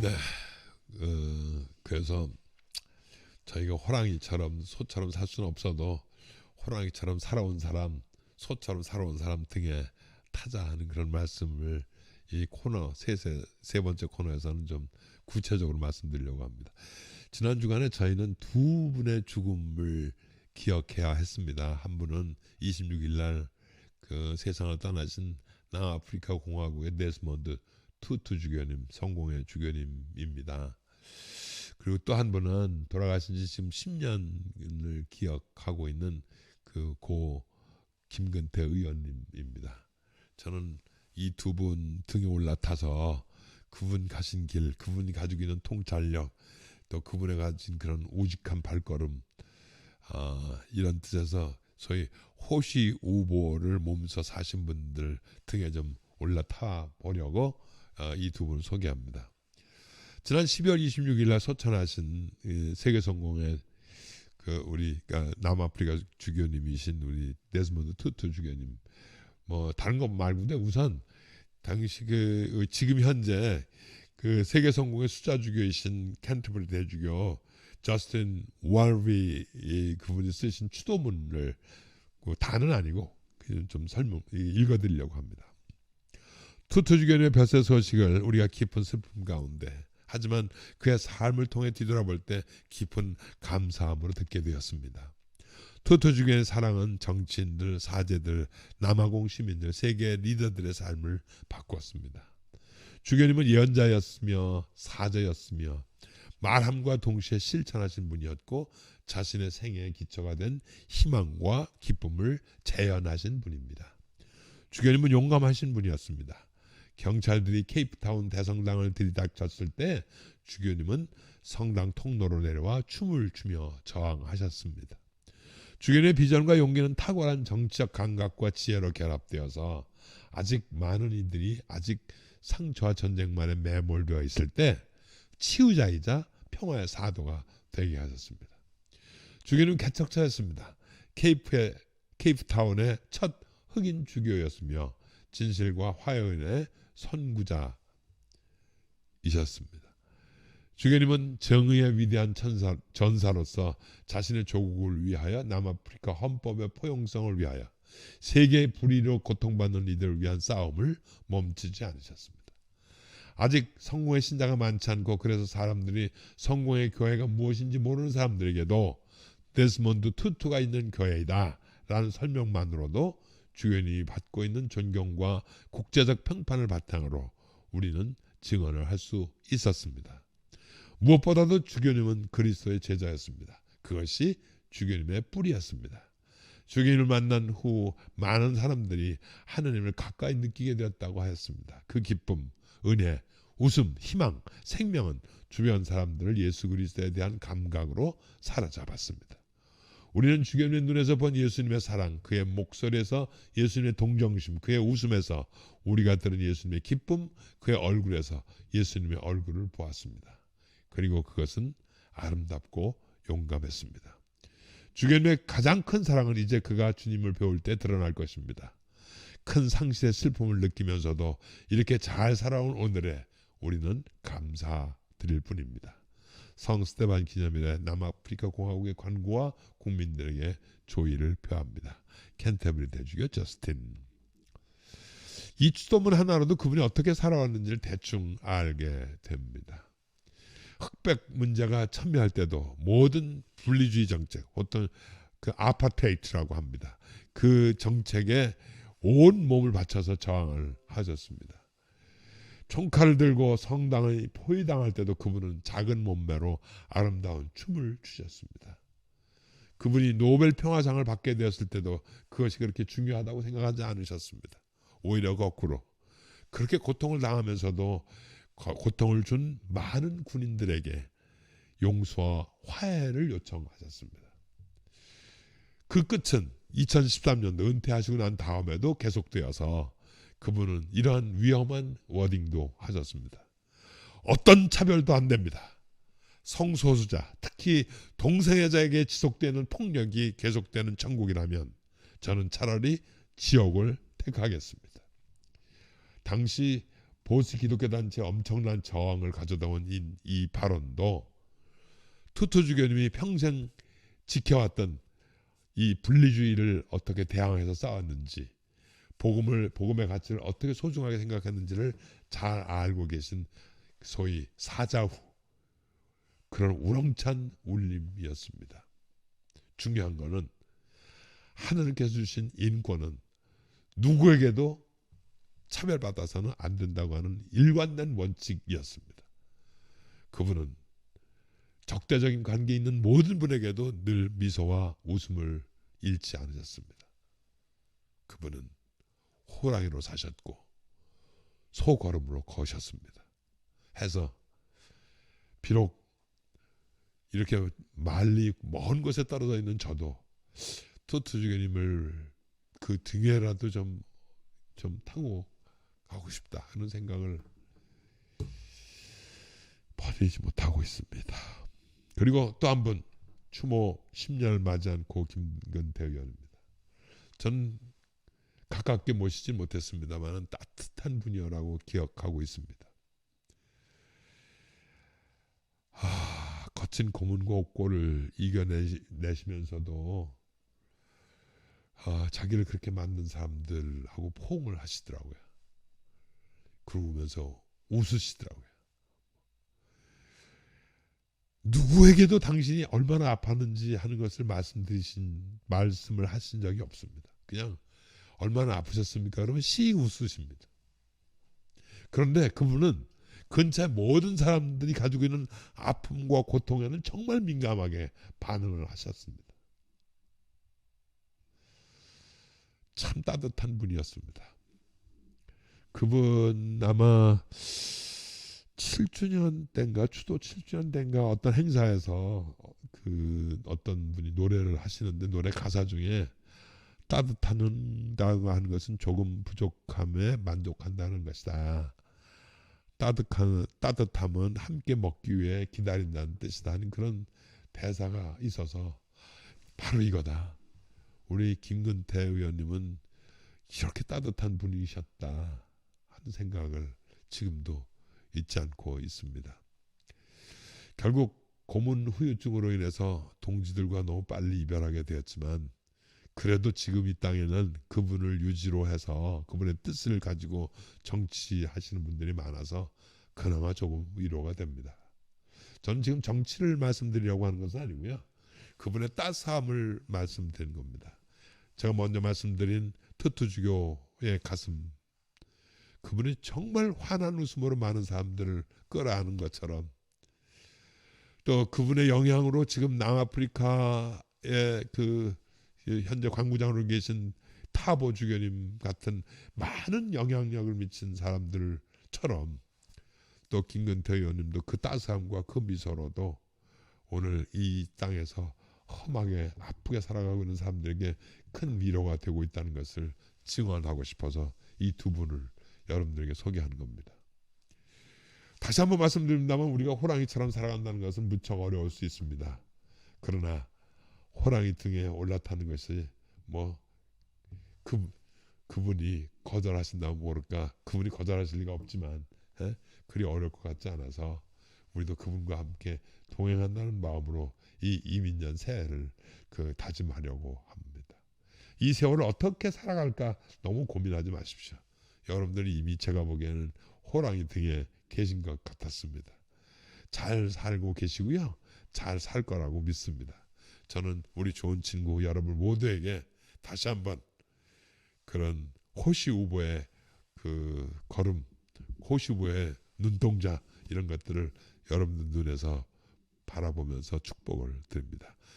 네, 그래서 저희가 호랑이처럼 소처럼 살 수는 없어도 호랑이처럼 살아온 사람, 소처럼 살아온 사람 등에 타자하는 그런 말씀을 이 코너 세 번째 코너에서는 좀 구체적으로 말씀드리려고 합니다. 지난 주간에 저희는 두 분의 죽음을 기억해야 했습니다. 한 분은 26일 날 그 세상을 떠나신 남아프리카 공화국의 데스몬드 투투 주교님, 성공회 주교님입니다. 그리고 또 한 분은 돌아가신 지 지금 10년을 기억하고 있는 그 고 김근태 의원님입니다. 저는 이 두 분 등에 올라타서 그분 가신 길, 그분이 가지고 있는 통찰력, 또 그분의 가진 그런 우직한 발걸음, 이런 뜻에서 소위 호시우보를 몸소 사신 분들 등에 좀 올라타 보려고 이 두 분을 소개합니다. 지난 12월 26일 날 소천하신 세계 성공의 그 우리 남아프리카 주교님이신 우리 데스몬드 투투 주교님, 뭐 다른 것 말고도 우선 당시 그 지금 현재 그 세계 성공의 수자 주교이신 캔터버리 대주교 저스틴 월비 그분이 쓰신 추도문을 그 다는 아니고 좀 설명 읽어드리려고 합니다. 투투 주교님의 별세 소식을 우리가 깊은 슬픔 가운데, 하지만 그의 삶을 통해 뒤돌아볼 때 깊은 감사함으로 듣게 되었습니다. 투투 주교의 사랑은 정치인들, 사제들, 남아공 시민들, 세계 리더들의 삶을 바꿨습니다. 주교님은 예언자였으며 사제였으며 말함과 동시에 실천하신 분이었고, 자신의 생애의 기초가 된 희망과 기쁨을 재현하신 분입니다. 주교님은 용감하신 분이었습니다. 경찰들이 케이프타운 대성당을 들이닥쳤을 때 주교님은 성당 통로로 내려와 춤을 추며 저항하셨습니다. 주교님의 비전과 용기는 탁월한 정치적 감각과 지혜로 결합되어서 아직 많은 이들이 아직 상처와 전쟁만에 매몰되어 있을 때 치유자이자 평화의 사도가 되게 하셨습니다. 주교님은 개척자였습니다. 케이프타운의 첫 흑인 주교였으며 진실과 화해의 선구자이셨습니다. 주교님은 정의의 위대한 전사로서 자신의 조국을 위하여 남아프리카 헌법의 포용성을 위하여 세계의 불의로 고통받는 이들을 위한 싸움을 멈추지 않으셨습니다. 아직 성공의 신자가 많지 않고, 그래서 사람들이 성공의 교회가 무엇인지 모르는 사람들에게도 데스몬드 투투가 있는 교회이다 라는 설명만으로도 주교님이 받고 있는 존경과 국제적 평판을 바탕으로 우리는 증언을 할 수 있었습니다. 무엇보다도 주교님은 그리스도의 제자였습니다. 그것이 주교님의 뿌리였습니다. 주교님을 만난 후 많은 사람들이 하느님을 가까이 느끼게 되었다고 하였습니다. 그 기쁨, 은혜, 웃음, 희망, 생명은 주변 사람들을 예수 그리스도에 대한 감각으로 사로잡았습니다. 우리는 주교님의 눈에서 본 예수님의 사랑, 그의 목소리에서 예수님의 동정심, 그의 웃음에서 우리가 들은 예수님의 기쁨, 그의 얼굴에서 예수님의 얼굴을 보았습니다. 그리고 그것은 아름답고 용감했습니다. 주교님의 가장 큰 사랑은 이제 그가 주님을 배울 때 드러날 것입니다. 큰 상실의 슬픔을 느끼면서도 이렇게 잘 살아온 오늘에 우리는 감사드릴 뿐입니다. 성 스테반 기념일에 남아프리카 공화국의 관구와 국민들에게 조의를 표합니다. 캔터버리 대주교 저스틴. 이 추도문 하나로도 그분이 어떻게 살아왔는지를 대충 알게 됩니다. 흑백 문제가 첨예할 때도 모든 분리주의 정책, 어떤 그 아파테이트라고 합니다. 그 정책에 온 몸을 바쳐서 저항을 하셨습니다. 총칼을 들고 성당을 포위당할 때도 그분은 작은 몸매로 아름다운 춤을 추셨습니다. 그분이 노벨 평화상을 받게 되었을 때도 그것이 그렇게 중요하다고 생각하지 않으셨습니다. 오히려 거꾸로 그렇게 고통을 당하면서도 고통을 준 많은 군인들에게 용서와 화해를 요청하셨습니다. 그 끝은 2013년도 은퇴하시고 난 다음에도 계속되어서 그분은 이러한 위험한 워딩도 하셨습니다. 어떤 차별도 안 됩니다. 성소수자, 특히 동성애자에게 지속되는 폭력이 계속되는 천국이라면 저는 차라리 지옥을 택하겠습니다. 당시 보수 기독교 단체의 엄청난 저항을 가져다 온 이 발언도 투트 주교님이 평생 지켜왔던 이 분리주의를 어떻게 대항해서 싸웠는지, 복음의 가치를 어떻게 소중하게 생각했는지를 잘 알고 계신 소위 사자후, 그런 우렁찬 울림이었습니다. 중요한 거는 하나님께서 주신 인권은 누구에게도 차별받아서는 안 된다고 하는 일관된 원칙이었습니다. 그분은 적대적인 관계 있는 모든 분에게도 늘 미소와 웃음을 잃지 않으셨습니다. 그분은 호랑이로 사셨고 소걸음으로 거셨습니다. 해서 비록 이렇게 멀리 먼 곳에 떨어져 있는 저도 투트 주교님을 그 등에라도 좀 타고 가고 싶다 하는 생각을 버리지 못하고 있습니다. 그리고 또 한 분, 추모 10년을 맞이한 고 김근태 의원입니다. 전 가깝게 모시지 못했습니다만 따뜻한 분이라고 기억하고 있습니다. 거친 고문과 옥고를 이겨내시면서도 자기를 그렇게 만든 사람들하고 포옹을 하시더라고요. 그러면서 웃으시더라고요. 누구에게도 당신이 얼마나 아팠는지 하는 것을 말씀을 하신 적이 없습니다. 그냥 얼마나 아프셨습니까? 그러면 씩 웃으십니다. 그런데 그분은 근처의 모든 사람들이 가지고 있는 아픔과 고통에는 정말 민감하게 반응을 하셨습니다. 참 따뜻한 분이었습니다. 그분 아마 7주년 때인가, 추도 7주년 때인가 어떤 행사에서 그 어떤 분이 노래를 하시는데 노래 가사 중에 따뜻하다고 하는 것은 조금 부족함에 만족한다는 것이다. 따뜻함은 함께 먹기 위해 기다린다는 뜻이다 하는 그런 대사가 있어서 바로 이거다. 우리 김근태 의원님은 이렇게 따뜻한 분이셨다 하는 생각을 지금도 잊지 않고 있습니다. 결국 고문 후유증으로 인해서 동지들과 너무 빨리 이별하게 되었지만 그래도 지금 이 땅에는 그분을 유지로 해서 그분의 뜻을 가지고 정치하시는 분들이 많아서 그나마 조금 위로가 됩니다. 저는 지금 정치를 말씀드리려고 하는 것은 아니고요. 그분의 따스함을 말씀드린 겁니다. 제가 먼저 말씀드린 투트주교의 가슴, 그분이 정말 환한 웃음으로 많은 사람들을 끌어안은 것처럼 또 그분의 영향으로 지금 남아프리카의 그 현재 관구장으로 계신 타보 주교님 같은 많은 영향력을 미친 사람들처럼 또 김근태 의원님도 그 따스함과 그 미소로도 오늘 이 땅에서 험하게 아프게 살아가고 있는 사람들에게 큰 위로가 되고 있다는 것을 증언하고 싶어서 이 두 분을 여러분들에게 소개하는 겁니다. 다시 한번 말씀드립니다만 우리가 호랑이처럼 살아간다는 것은 무척 어려울 수 있습니다. 그러나 호랑이 등에 올라타는 것이 그분이 거절하신다면 모를까, 그분이 거절하실 리가 없지만 그리 어려울 것 같지 않아서 우리도 그분과 함께 동행한다는 마음으로 이 이민년 새해를 다짐하려고 합니다. 이 세월을 어떻게 살아갈까 너무 고민하지 마십시오. 여러분들이 이미 제가 보기에는 호랑이 등에 계신 것 같았습니다. 잘 살고 계시고요. 잘 살 거라고 믿습니다. 저는 우리 좋은 친구 여러분 모두에게 다시 한번 그런 호시 우보의 그 걸음, 호시 우보의 눈동자 이런 것들을 여러분들 눈에서 바라보면서 축복을 드립니다.